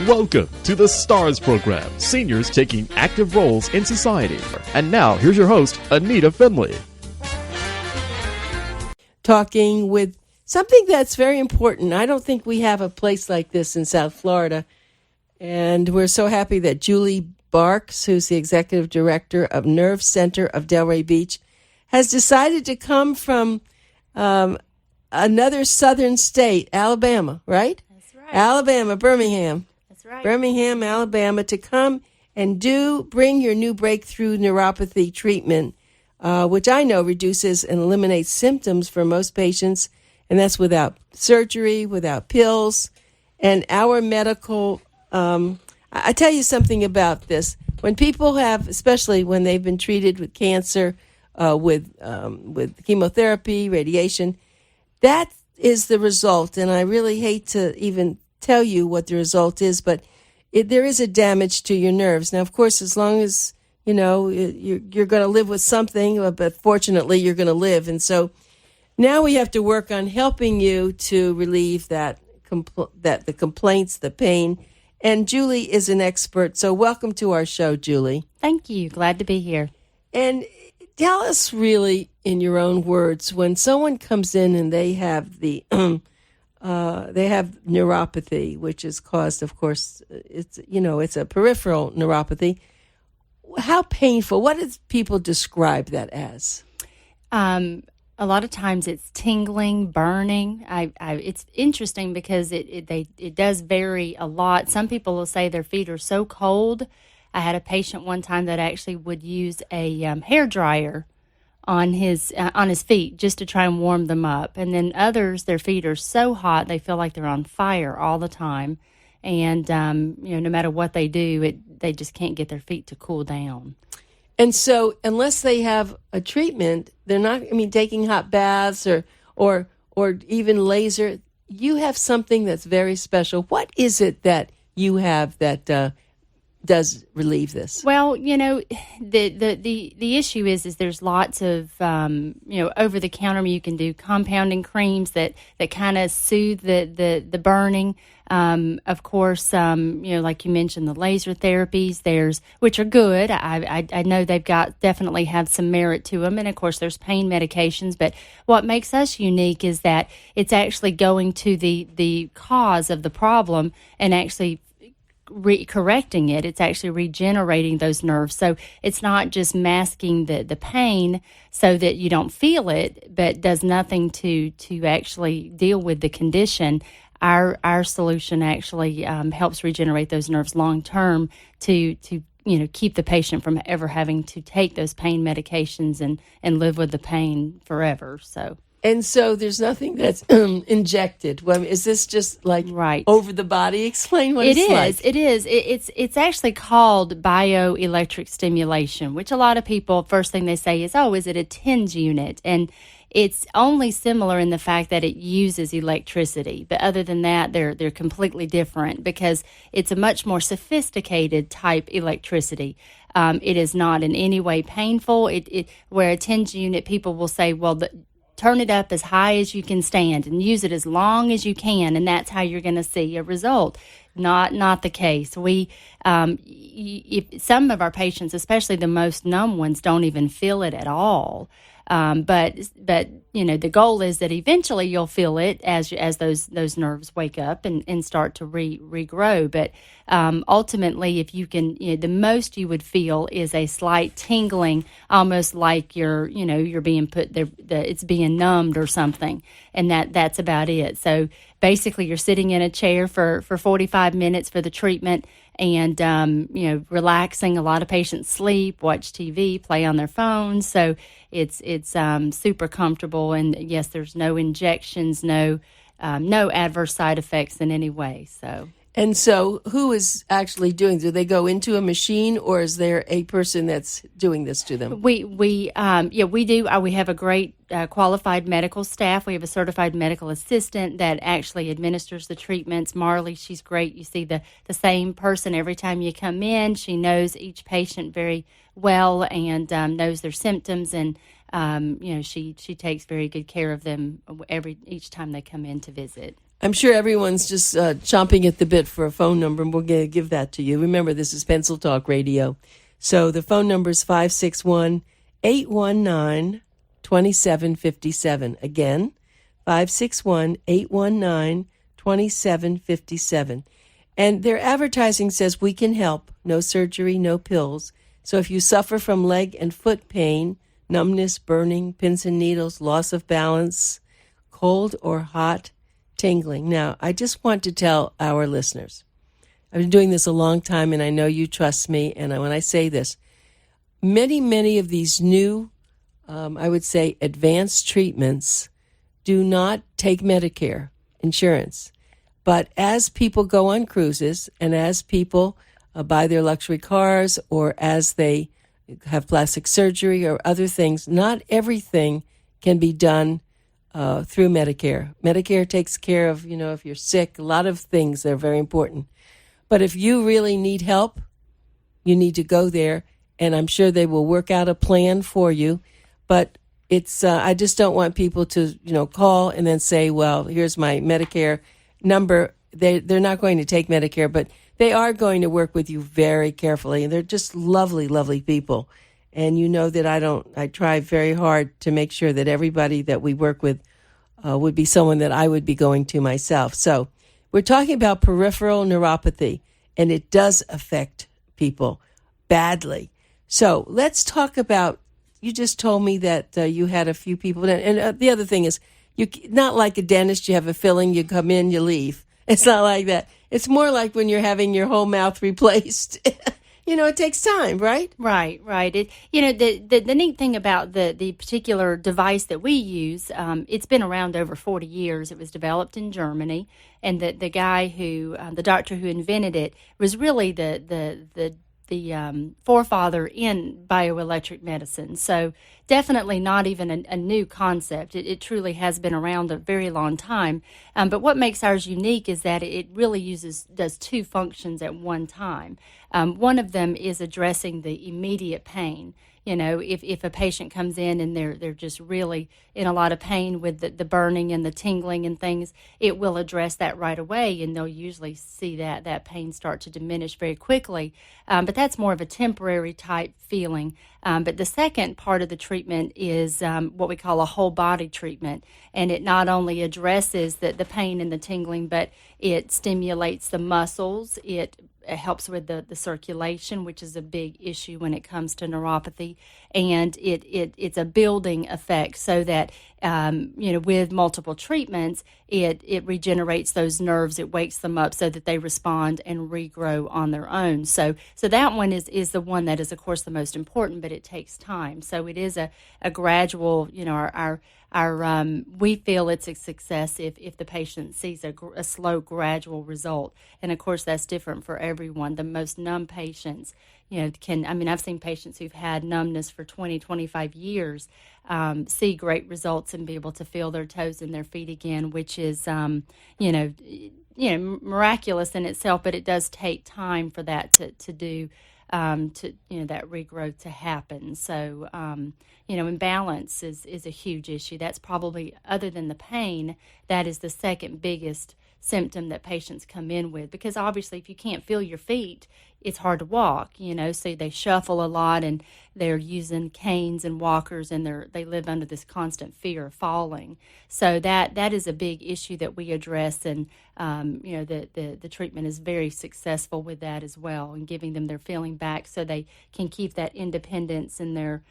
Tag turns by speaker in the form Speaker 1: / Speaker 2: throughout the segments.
Speaker 1: Welcome to the STARS program, seniors taking active roles in society. And now, here's your host, ANITA FINLEY.
Speaker 2: Talking with something that's very important. I don't think we have a place like this in South Florida. And we're so happy that Julie BARKS, who's the executive director of Nerve Center of Delray Beach, has decided to come from another southern state, Alabama, right?
Speaker 3: That's right.
Speaker 2: Alabama, Birmingham.
Speaker 3: That's right.
Speaker 2: Birmingham, Alabama, to come and bring your new breakthrough neuropathy treatment, which I know reduces and eliminates symptoms for most patients, and that's without surgery, without pills. And our medical, I tell you something about this. When people have, especially when they've been treated with cancer, with chemotherapy, radiation, that is the result. And I really hate to even tell you what the result is, but there is a damage to your nerves. Now, of course, as long as, you know, you're going to live with something, but fortunately you're going to live. And so now we have to work on helping you to relieve the complaints, the pain. And Julie is an expert. So welcome to our show, Julie.
Speaker 3: Thank you. Glad to be here.
Speaker 2: And tell us really in your own words, when someone comes in and they have they have neuropathy, which is caused, of course, it's a peripheral neuropathy. How painful? What do people describe that as?
Speaker 3: A lot of times it's tingling, burning. It's interesting because it does vary a lot. Some people will say their feet are so cold. I had a patient one time that actually would use a hair dryer on his feet just to try and warm them up. And then others, their feet are so hot they feel like they're on fire all the time. And no matter what they do, they just can't get their feet to cool down.
Speaker 2: And so, unless they have a treatment, they're not. I mean, taking hot baths or even laser. You have something that's very special. What is it that you have that does relieve this?
Speaker 3: Well, the issue is there's lots of over the counter you can do compounding creams that kind of soothe the burning. Of course, like you mentioned, the laser therapies, which are good. I know they've definitely have some merit to them. And of course, there's pain medications. But what makes us unique is that it's actually going to the cause of the problem and actually correcting it. It's actually regenerating those nerves. So it's not just masking the pain so that you don't feel it, but does nothing to actually deal with the condition. Our solution actually helps regenerate those nerves long term to keep the patient from ever having to take those pain medications and live with the pain forever.
Speaker 2: And so there's nothing that's injected. Well, is this just like over the body? Explain what it's like.
Speaker 3: It is. It's actually called bioelectric stimulation, which a lot of people, first thing they say is, is it a TENS unit? And it's only similar in the fact that it uses electricity. But other than that, they're completely different because it's a much more sophisticated type electricity. It is not in any way painful. Where a TENS unit, people will say, turn it up as high as you can stand and use it as long as you can, and that's how you're going to see a result. Not the case. If some of our patients, especially the most numb ones, don't even feel it at all. But the goal is that eventually you'll feel it as those nerves wake up and start to regrow. But ultimately, if you can, the most you would feel is a slight tingling, almost like you're being put there, it's being numbed or something, and that's about it. So basically, you're sitting in a chair for 45 minutes for the treatment. And, relaxing. A lot of patients sleep, watch TV, play on their phones. So it's super comfortable. And yes, there's no injections, no adverse side effects in any way.
Speaker 2: And so who is actually doing? Do they go into a machine, or is there a person that's doing this to them?
Speaker 3: We do. We have a great qualified medical staff. We have a certified medical assistant that actually administers the treatments. Marley, she's great. You see the same person every time you come in. She knows each patient very well and knows their symptoms, and she takes very good care of them each time they come in to visit.
Speaker 2: I'm sure everyone's just chomping at the bit for a phone number, and we're going to give that to you. Remember, this is Pencil Talk Radio. So the phone number is 561-819-2757. Again, 561-819-2757. And their advertising says, we can help. No surgery, no pills. So if you suffer from leg and foot pain, numbness, burning, pins and needles, loss of balance, cold or hot, tingling. Now, I just want to tell our listeners, I've been doing this a long time, and I know you trust me. And when I say this, many of these new, I would say, advanced treatments do not take Medicare insurance. But as people go on cruises and as people buy their luxury cars or as they have plastic surgery or other things, not everything can be done through Medicare. Medicare takes care of, if you're sick, a lot of things that are very important. But if you really need help, you need to go there, and I'm sure they will work out a plan for you. But it's I just don't want people to, call and then say, well, here's my Medicare number. They're not going to take Medicare, but they are going to work with you very carefully, and they're just lovely, lovely people. And you know that I try very hard to make sure that everybody that we work with would be someone that I would be going to myself. So we're talking about peripheral neuropathy, and it does affect people badly. So let's talk about, you just told me that you had a few people, and the other thing is, not like a dentist, you have a filling, you come in, you leave. It's not like that. It's more like when you're having your whole mouth replaced. It takes time, right?
Speaker 3: Right. The neat thing about the particular device that we use, it's been around over 40 years. It was developed in Germany, and the guy the doctor who invented it was really the forefather in bioelectric medicine. So definitely not even a new concept. It truly has been around a very long time. But what makes ours unique is that it really does two functions at one time. One of them is addressing the immediate pain. If a patient comes in and they're just really in a lot of pain with the burning and the tingling and things, it will address that right away, and they'll usually see that pain start to diminish very quickly. But that's more of a temporary type feeling. But the second part of the treatment is what we call a whole body treatment, and it not only addresses the pain and the tingling, but it stimulates the muscles. It helps with the circulation, which is a big issue when it comes to neuropathy, and it's a building effect, so that with multiple treatments, it regenerates those nerves, it wakes them up so that they respond and regrow on their own. So that one is the one that is, of course, the most important, but it takes time. So it is a gradual, we feel it's a success if the patient sees a slow, gradual result. And of course, that's different for everyone. The most numb patients, I've seen patients who've had numbness for 20, 25 years, see great results and be able to feel their toes and their feet again, which is, miraculous in itself, but it does take time for that to do, that regrowth to happen. So, imbalance is a huge issue. That's probably, other than the pain, that is the second biggest symptom that patients come in with, because obviously if you can't feel your feet, it's hard to walk, so they shuffle a lot, and they're using canes and walkers, and they live under this constant fear of falling. So that is a big issue that we address, and the treatment is very successful with that as well, and giving them their feeling back so they can keep that independence and their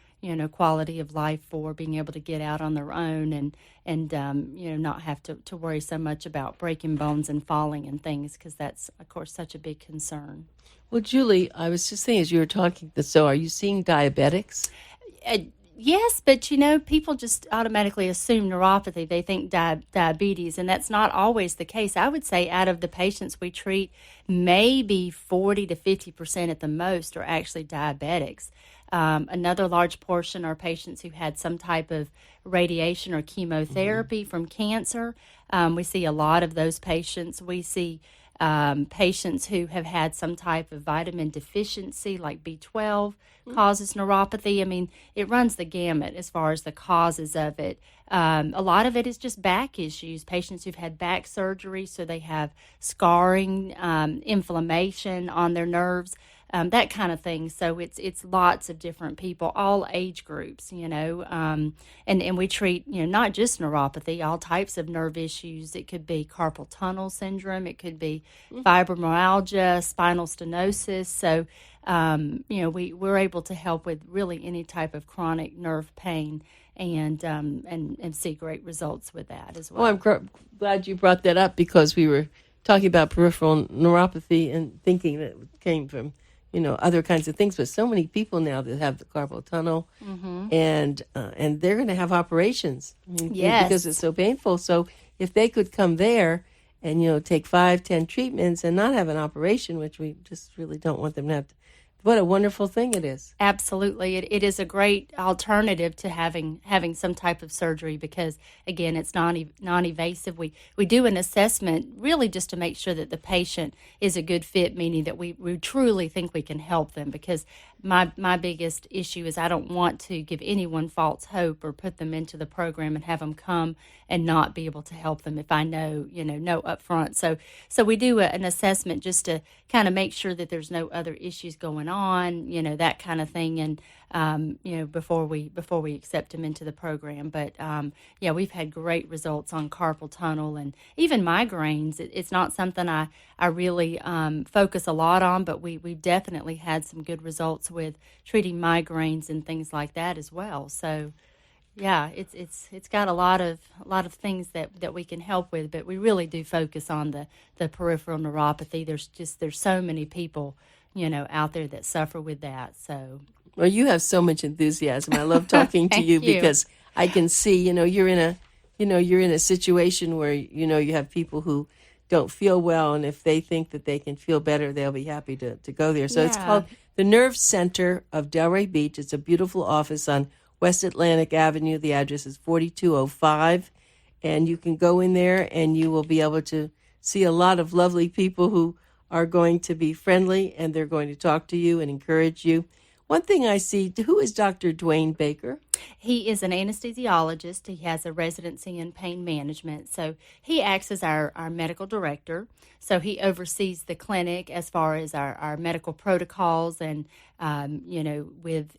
Speaker 3: quality of life for being able to get out on their own and not have to worry so much about breaking bones and falling and things, because that's, of course, such a big concern.
Speaker 2: Well, Julie, I was just saying as you were talking, so are you seeing diabetics?
Speaker 3: Yes, but people just automatically assume neuropathy. They think diabetes, and that's not always the case. I would say out of the patients we treat, maybe 40 to 50% at the most are actually diabetics. Another large portion are patients who had some type of radiation or chemotherapy from cancer. We see a lot of those patients. We see patients who have had some type of vitamin deficiency, like B12 causes neuropathy. I mean, it runs the gamut as far as the causes of it. A lot of it is just back issues, patients who've had back surgery, so they have scarring, inflammation on their nerves, that kind of thing. So it's lots of different people, all age groups, and we treat, not just neuropathy, all types of nerve issues. It could be carpal tunnel syndrome, it could be fibromyalgia, spinal stenosis. So, we're able to help with really any type of chronic nerve pain and see great results with that as well.
Speaker 2: Well, I'm glad you brought that up, because we were talking about peripheral neuropathy and thinking that it came from, other kinds of things. But so many people now that have the carpal tunnel, and they're going to have operations because it's so painful. So if they could come there and, take 5-10 treatments and not have an operation, which we just really don't want them to have to. What a wonderful thing it is.
Speaker 3: Absolutely. It is a great alternative to having some type of surgery because, again, it's non-invasive. We do an assessment really just to make sure that the patient is a good fit, meaning that we truly think we can help them, because my biggest issue is I don't want to give anyone false hope or put them into the program and have them come and not be able to help them if I know up front. So we do an assessment just to kind of make sure that there's no other issues going on, that kind of thing, and before we accept them into the program. But we've had great results on carpal tunnel and even migraines. It's not something I really focus a lot on, but we've definitely had some good results with treating migraines and things like that as well. So yeah, it's got a lot of things that we can help with, but we really do focus on the peripheral neuropathy. There's so many people out there that suffer with that. So
Speaker 2: well, you have so much enthusiasm. I love talking to you because I can see you're in a situation where you have people who don't feel well, and if they think that they can feel better, they'll be happy to go there. So It's called the Nerve Center of Delray Beach. It's a beautiful office on West Atlantic Avenue. The address is 4205, and you can go in there and you will be able to see a lot of lovely people who are going to be friendly, and they're going to talk to you and encourage you. One thing I see, who is Dr. Dwayne Baker?
Speaker 3: He is an anesthesiologist. He has a residency in pain management. So he acts as our medical director. So he oversees the clinic as far as our medical protocols and, with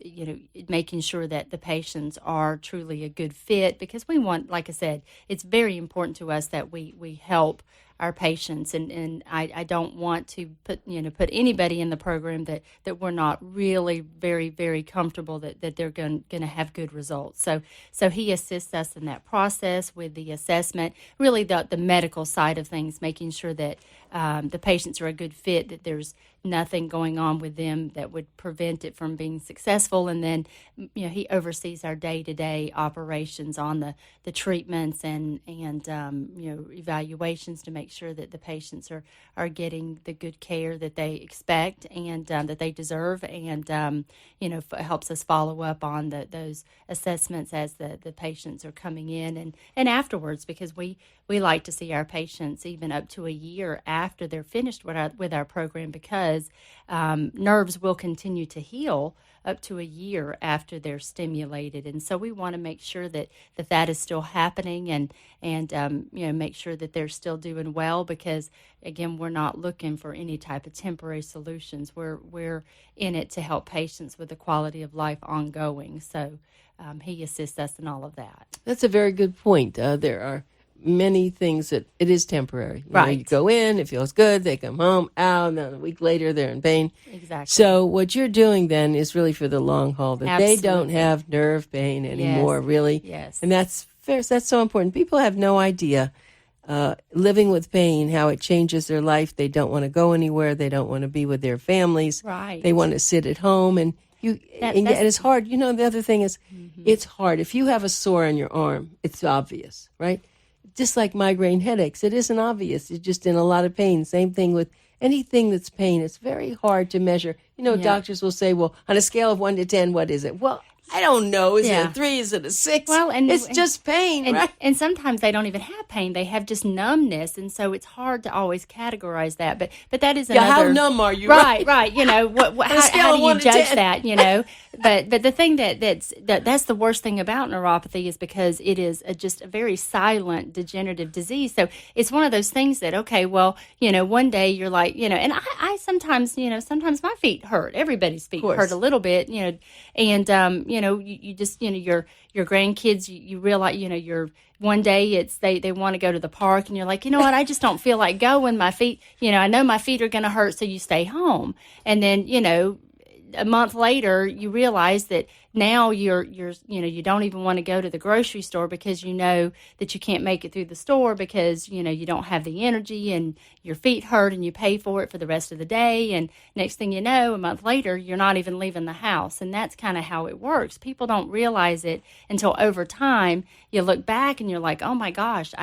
Speaker 3: making sure that the patients are truly a good fit, because we want, like I said, it's very important to us that we help our patients, and I don't want to put anybody in the program that we're not really very, very comfortable that they're going to have good results. So he assists us in that process with the assessment, really the medical side of things, making sure that the patients are a good fit, that there's nothing going on with them that would prevent it from being successful. And then, he oversees our day-to-day operations on the treatments and evaluations to make sure that the patients are getting the good care that they expect and that they deserve, and helps us follow up on those assessments as the patients are coming in and afterwards, because we like to see our patients even up to a year after they're finished with our program, because nerves will continue to heal up to a year after they're stimulated. And so we want to make sure that is still happening and make sure that they're still doing well, because again, we're not looking for any type of temporary solutions. We're in it to help patients with the quality of life ongoing. So he assists us in all of that.
Speaker 2: That's a very good point. There are many things that it is temporary. You go in, it feels good, they come home, out, and then a week later they're in pain.
Speaker 3: Exactly.
Speaker 2: So what you're doing then is really for the long haul, that
Speaker 3: Absolutely.
Speaker 2: They don't have nerve pain anymore, really.
Speaker 3: Yes.
Speaker 2: And that's fair. That's so important. People have no idea, living with pain, how it changes their life. They don't want to go anywhere. They don't want to be with their families.
Speaker 3: Right.
Speaker 2: They want to sit at home, and it's hard. The other thing is, it's hard. If you have a sore on your arm, it's obvious, right? Just like migraine headaches, it isn't obvious. You're just in a lot of pain. Same thing with anything that's pain. It's very hard to measure. Doctors will say, well, on a scale of 1 to 10, what is it? Well, I don't know. Is it
Speaker 3: Yeah.
Speaker 2: a 3? Is it a 6?
Speaker 3: Well, and
Speaker 2: it's just pain, right?
Speaker 3: And sometimes they don't even have pain; they have just numbness, and so it's hard to always categorize that. But that is another.
Speaker 2: Yeah, how numb are you?
Speaker 3: Right. You know, how do you judge
Speaker 2: 10.
Speaker 3: that? You know, but the thing that's the worst thing about neuropathy is because it is just a very silent degenerative disease. So it's one of those things that, okay, well, you know, one day you're like, you know, and I sometimes, you know, sometimes my feet hurt. Everybody's feet hurt a little bit, you know, and you know, you just, you know, your grandkids, you realize, you know, you're one day it's they want to go to the park and you're like, you know what, I just don't feel like going. My feet, you know, I know my feet are going to hurt, so you stay home. And then, you know, a month later, you realize that now you're you know, you don't even want to go to the grocery store because you know that you can't make it through the store because, you know, you don't have the energy and your feet hurt and you pay for it for the rest of the day. And next thing you know, a month later, you're not even leaving the house. And that's kind of how it works. People don't realize it until over time you look back and you're like, oh my gosh,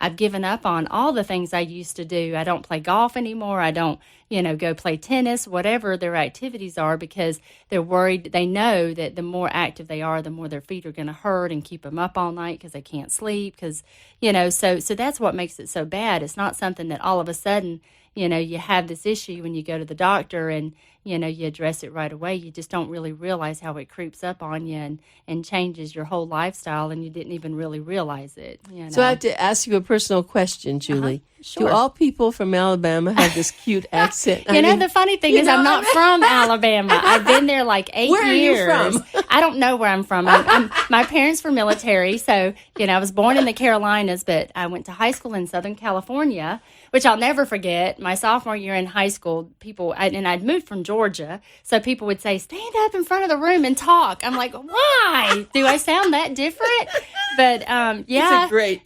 Speaker 3: I've given up on all the things I used to do. I don't play golf anymore. I don't, you know, go play tennis, whatever their activities are, because they're worried. They know that the more active they are, the more their feet are going to hurt and keep them up all night because they can't sleep. Because, you know, so that's what makes it so bad. It's not something that all of a sudden, you know, you have this issue when you go to the doctor and, you know, you address it right away. You just don't really realize how it creeps up on you and changes your whole lifestyle, and you didn't even really realize it. You know?
Speaker 2: So I have to ask you a personal question, Julie.
Speaker 3: Sure.
Speaker 2: Do all people from Alabama have this cute accent?
Speaker 3: You know, the funny thing is I'm not from Alabama. I've been there like 8 years.
Speaker 2: Where are you from?
Speaker 3: I don't know where I'm from. My parents were military, so, you know, I was born in the Carolinas, but I went to high school in Southern California, which I'll never forget. My sophomore year in high school, and I'd moved from Georgia, so people would say, stand up in front of the room and talk. I'm like, why? Do I sound that different? But, yeah.
Speaker 2: It's great.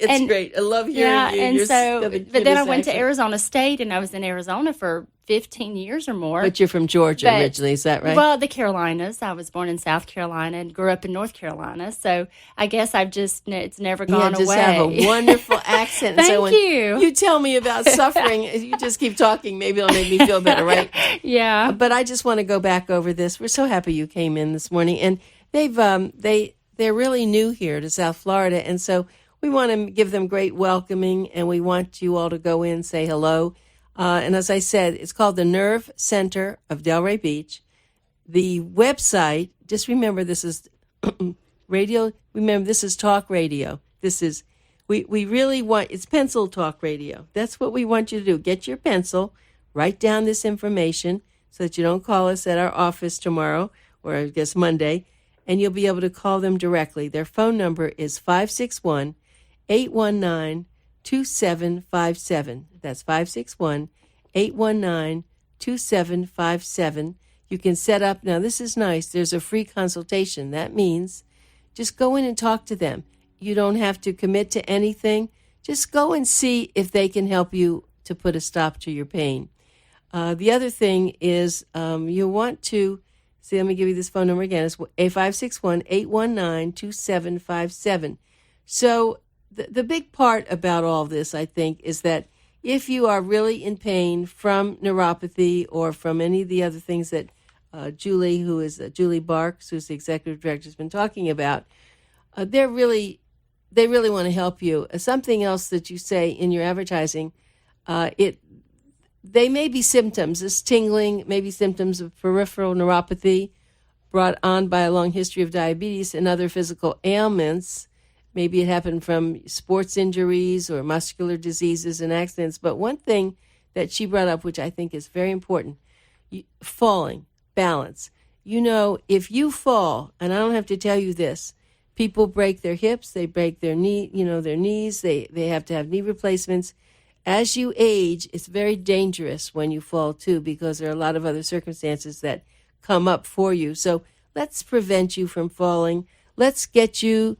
Speaker 2: I love hearing you.
Speaker 3: And
Speaker 2: You're
Speaker 3: so,
Speaker 2: the
Speaker 3: but then I
Speaker 2: cutest
Speaker 3: went to
Speaker 2: accent.
Speaker 3: Arizona State, and I was in Arizona for 15 years or more.
Speaker 2: But you're from Georgia originally, is that right?
Speaker 3: Well, the Carolinas. I was born in South Carolina and grew up in North Carolina. So I guess it's never gone
Speaker 2: just
Speaker 3: away.
Speaker 2: have a wonderful accent.
Speaker 3: Thank
Speaker 2: so when
Speaker 3: you.
Speaker 2: You tell me about suffering, you just keep talking. Maybe it'll make me feel better, right?
Speaker 3: Yeah.
Speaker 2: But I just want to go back over this. We're so happy you came in this morning. And they're really new here to South Florida. And so we want to give them great welcoming, and we want you all to go in, say hello. And as I said, it's called the Nerve Center of Delray Beach. The website, just remember this is radio. Remember, this is talk radio. This is, we really want, it's pencil talk radio. That's what we want you to do. Get your pencil, write down this information so that you don't call us at our office tomorrow, or I guess Monday, and you'll be able to call them directly. Their phone number is 561-819-2757. That's 561-819-2757. You can set up, now this is nice, there's a free consultation. That means just go in and talk to them. You don't have to commit to anything. Just go and see if they can help you to put a stop to your pain. The other thing is you want to, see, let me give you this phone number again. It's 561-819-2757. So the big part about all this, I think, is that if you are really in pain from neuropathy or from any of the other things that Julie BARKS, who's the executive director, has been talking about, they really want to help you. Something else that you say in your advertising, they may be symptoms, this tingling, maybe symptoms of peripheral neuropathy brought on by a long history of diabetes and other physical ailments. Maybe it happened from sports injuries or muscular diseases and accidents. But one thing that she brought up, which I think is very important, falling, balance. You know, if you fall, and I don't have to tell you this, people break their hips, they break their their knees, they have to have knee replacements. As you age, it's very dangerous when you fall too, because there are a lot of other circumstances that come up for you. So let's prevent you from falling. Let's get you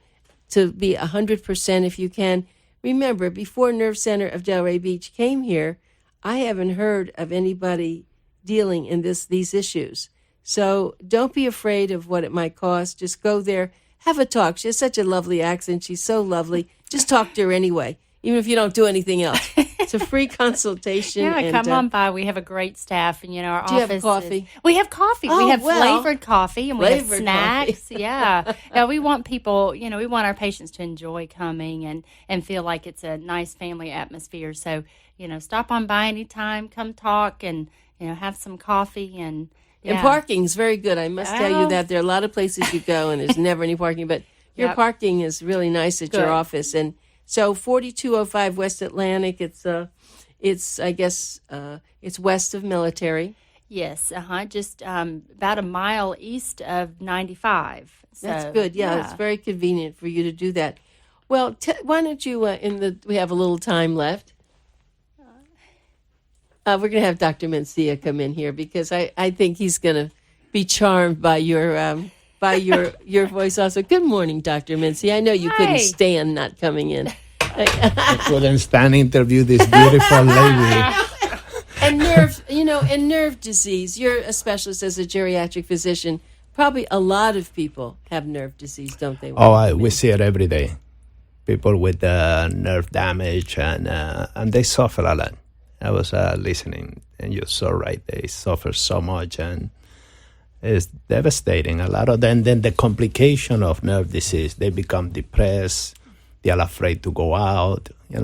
Speaker 2: to be 100% if you can. Remember, before Nerve Center of Delray Beach came here, I haven't heard of anybody dealing in these issues. So don't be afraid of what it might cost. Just go there, have a talk. She has such a lovely accent. She's so lovely. Just talk to her anyway. even if you don't do anything else. It's a free consultation.
Speaker 3: Yeah,
Speaker 2: and,
Speaker 3: come on by. We have a great staff, and our
Speaker 2: do you
Speaker 3: office.
Speaker 2: have coffee?
Speaker 3: We have coffee.
Speaker 2: Oh,
Speaker 3: we have
Speaker 2: well,
Speaker 3: flavored coffee, and we have
Speaker 2: flavored
Speaker 3: snacks. Yeah, we want people. We want our patients to enjoy coming and feel like it's a nice family atmosphere. So stop on by anytime. Come talk and have some coffee and. Yeah.
Speaker 2: And parking is very good. I must tell you that there are a lot of places you go and there's never any parking, but your parking is really nice at your office. And so 4205 West Atlantic, it's I guess it's west of Military.
Speaker 3: Yes, just about a mile east of 95. So,
Speaker 2: that's good. Yeah, it's very convenient for you to do that. Well, why don't you we have a little time left. We're going to have Dr. Mencia come in here because I think he's going to be charmed by your voice also. Good morning, Dr. Mencia. I know you couldn't stand not coming in.
Speaker 4: I couldn't stand interview this beautiful lady.
Speaker 2: And nerve disease. You're a specialist as a geriatric physician. Probably a lot of people have nerve disease, don't they?
Speaker 4: We see it every day. People with nerve damage and they suffer a lot. I was listening, and you're so right. They suffer so much, and it's devastating. A lot of them, then the complication of nerve disease, they become depressed. They are afraid to go out.
Speaker 2: And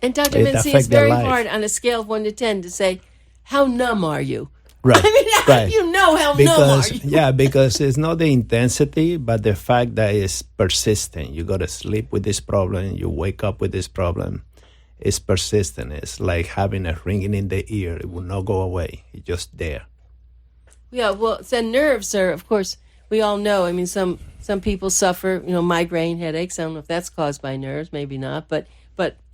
Speaker 2: Dr. Mencia, it's very hard on a scale of 1 to 10 to say, how numb are you?
Speaker 4: Right.
Speaker 2: I mean, how do you know how numb are you?
Speaker 4: Yeah, because it's not the intensity, but the fact that it's persistent. You go to sleep with this problem. You wake up with this problem. It's persistent. It's like having a ringing in the ear. It will not go away. It's just there.
Speaker 2: Yeah, well, so nerves are, of course, we all know. I mean, some people suffer, migraine headaches. I don't know if that's caused by nerves. Maybe not. But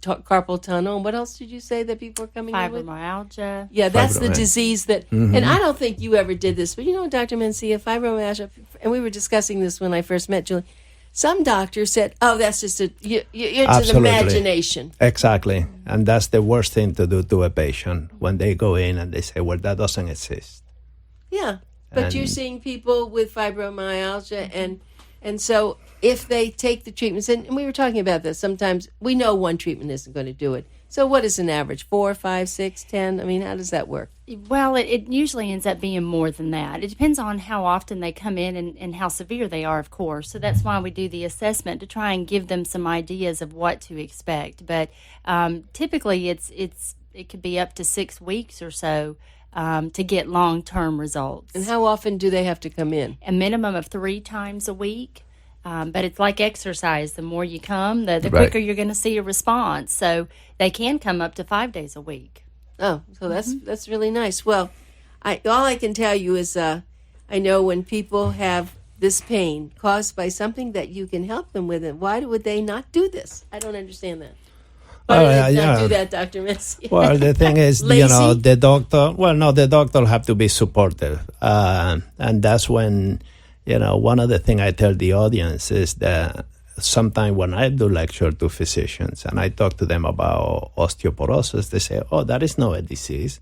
Speaker 2: carpal tunnel. And what else did you say that people are coming in with?
Speaker 3: Fibromyalgia.
Speaker 2: Yeah, that's the disease that, and I don't think you ever did this, but Dr. Mencia, fibromyalgia, and we were discussing this when I first met Julie. Some doctors said, "Oh, that's just it's an imagination."
Speaker 4: Exactly, and that's the worst thing to do to a patient when they go in and they say, "Well, that doesn't exist."
Speaker 2: Yeah, but you're seeing people with fibromyalgia, and so if they take the treatments, and we were talking about this. Sometimes we know one treatment isn't going to do it. So what is an average? 4, 5, 6, 10? I mean, how does that work?
Speaker 3: Well, it usually ends up being more than that. It depends on how often they come in and how severe they are, of course. So that's why we do the assessment to try and give them some ideas of what to expect. But typically, it could be up to 6 weeks or so to get long-term results.
Speaker 2: And how often do they have to come in?
Speaker 3: A minimum of 3 times a week. But it's like exercise. The more you come, the quicker you're going to see a response. So they can come up to 5 days a week.
Speaker 2: Oh, so that's really nice. Well, all I can tell you is I know when people have this pain caused by something that you can help them with, and why would they not do this? I don't understand that. Why would they not do that, Dr. Mencia?
Speaker 4: Well, the thing is, the doctor have to be supportive. And that's when... one of the things I tell the audience is that sometimes when I do lecture to physicians and I talk to them about osteoporosis, they say, "Oh, that is not a disease.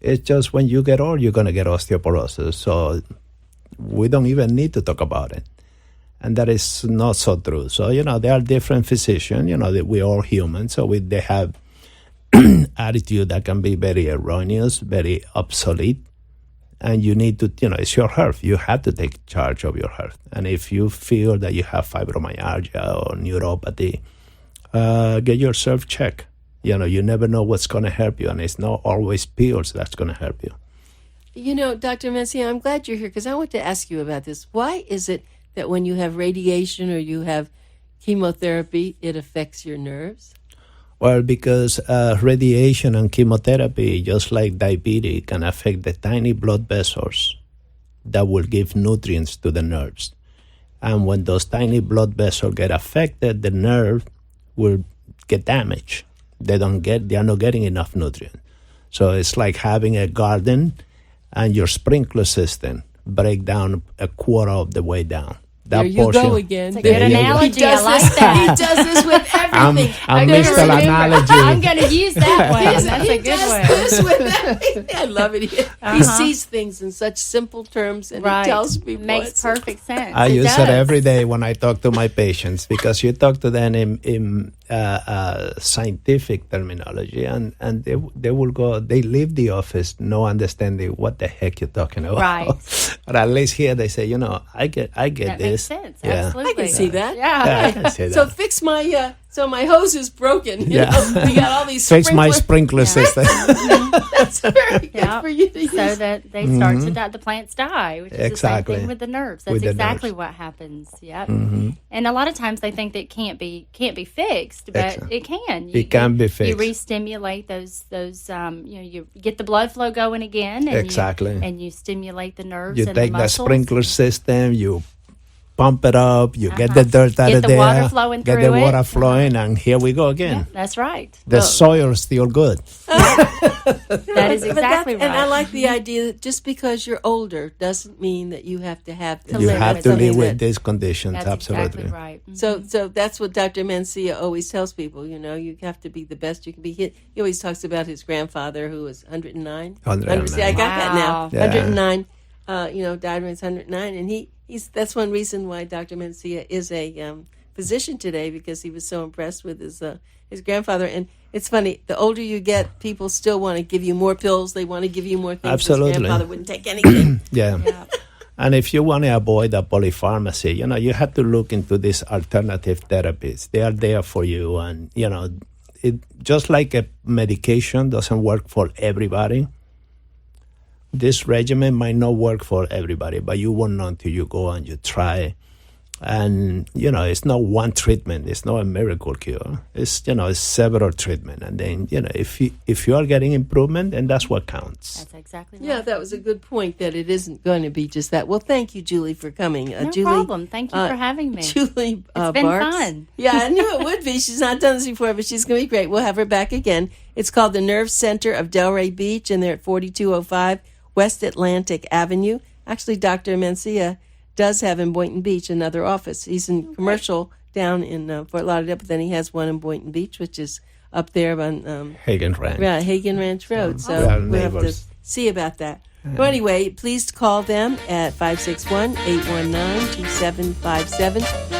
Speaker 4: It's just when you get old, you're going to get osteoporosis. So we don't even need to talk about it." And that is not so true. So, there are different physicians, that we're all human. So they have attitude that can be very erroneous, very obsolete. And you need to, it's your health. You have to take charge of your health. And if you feel that you have fibromyalgia or neuropathy, get yourself checked. You never know what's going to help you. And it's not always pills that's going to help you.
Speaker 2: Dr. Mencia, I'm glad you're here because I want to ask you about this. Why is it that when you have radiation or you have chemotherapy, it affects your nerves?
Speaker 4: Well, because radiation and chemotherapy, just like diabetes, can affect the tiny blood vessels that will give nutrients to the nerves. And when those tiny blood vessels get affected, the nerve will get damaged. They are not getting enough nutrients. So it's like having a garden and your sprinkler system break down a quarter of the way down. that
Speaker 2: there you
Speaker 4: portion.
Speaker 2: go again.
Speaker 3: It's a good analogy. I like that.
Speaker 2: He does this with everything.
Speaker 4: I'm Mr. Analogy.
Speaker 3: I'm going to use that one. That's a good one.
Speaker 2: He does this with everything. I love it. He sees things in such simple terms, and he tells people.
Speaker 3: Makes perfect sense.
Speaker 4: I use it every day when I talk to my patients, because you talk to them in scientific terminology, and they will go. They leave the office no understanding what the heck you're talking about.
Speaker 3: Right.
Speaker 4: But at least here they say, I get
Speaker 3: That
Speaker 4: this.
Speaker 3: makes sense.
Speaker 4: Yeah.
Speaker 3: Absolutely.
Speaker 2: I can see that.
Speaker 3: Yeah.
Speaker 4: I can say that.
Speaker 2: So fix my my hose is broken. You know, we got all these
Speaker 4: Fix my
Speaker 2: sprinkler.
Speaker 4: sprinkler system.
Speaker 2: That's very good for you to use.
Speaker 3: So that they start to die, the plants die, which is
Speaker 4: Exactly.
Speaker 3: the same thing with the nerves. That's
Speaker 4: With the
Speaker 3: exactly
Speaker 4: nerves.
Speaker 3: what happens. Yep. And a lot of times they think that it can't be fixed, but
Speaker 4: Exactly.
Speaker 3: it can.
Speaker 4: It can be fixed.
Speaker 3: You re-stimulate those you get the blood flow going again, and
Speaker 4: Exactly.
Speaker 3: and you stimulate the nerves
Speaker 4: You
Speaker 3: and
Speaker 4: take
Speaker 3: the
Speaker 4: the
Speaker 3: muscles.
Speaker 4: sprinkler system, you pump it up, you get the dirt out
Speaker 3: Get
Speaker 4: of
Speaker 3: the
Speaker 4: there,
Speaker 3: water flowing
Speaker 4: get
Speaker 3: through
Speaker 4: the
Speaker 3: it.
Speaker 4: water flowing, and here we go
Speaker 3: Yeah,
Speaker 4: again.
Speaker 3: that's right.
Speaker 4: The soil's still good.
Speaker 3: That is exactly right.
Speaker 2: And I like the idea that just because you're older doesn't mean that you have to have this.
Speaker 4: You
Speaker 3: live
Speaker 4: have
Speaker 3: with
Speaker 4: to
Speaker 3: something
Speaker 4: live with
Speaker 2: that-
Speaker 4: these conditions,
Speaker 3: That's
Speaker 4: absolutely.
Speaker 3: exactly right.
Speaker 2: So that's what Dr. Mencia always tells people. You have to be the best you can be. He always talks about his grandfather, who was 109.
Speaker 4: 109.
Speaker 2: See, I got that now.
Speaker 3: Wow.
Speaker 4: Yeah.
Speaker 2: 109. Died when he's 109, and he's that's one reason why Dr. Mencia is a physician today, because he was so impressed with his grandfather. And it's funny, the older you get, people still want to give you more pills. They want to give you more things.
Speaker 4: Absolutely.
Speaker 2: His grandfather wouldn't take anything.
Speaker 4: Yeah. And if you want to avoid a polypharmacy, you have to look into these alternative therapies. They are there for you. And, it just like a medication doesn't work for everybody. This regimen might not work for everybody, but you won't know until you go and you try. And, it's not one treatment. It's not a miracle cure. It's, it's several treatment. And then, if you are getting improvement, then that's what counts.
Speaker 3: That's exactly right.
Speaker 2: Yeah, that was a good point, that it isn't going to be just that. Well, thank you, Julie, for coming.
Speaker 3: No
Speaker 2: Julie,
Speaker 3: problem. Thank you for having me.
Speaker 2: Julie
Speaker 3: It's been
Speaker 2: Barks.
Speaker 3: fun.
Speaker 2: Yeah, I knew it would be. She's not done this before, but she's going to be great. We'll have her back again. It's called the Nerve Center of Delray Beach, and they're at 4205 West Atlantic Avenue. Actually, Dr. Mencia does have in Boynton Beach another office. He's in commercial down in Fort Lauderdale, but then he has one in Boynton Beach, which is up there on
Speaker 4: Hagen Ranch.
Speaker 2: Hagen Ranch Road. So
Speaker 4: we are
Speaker 2: we'll have to
Speaker 4: neighbors.
Speaker 2: see about that. Well, anyway, please call them at 561-819-2757.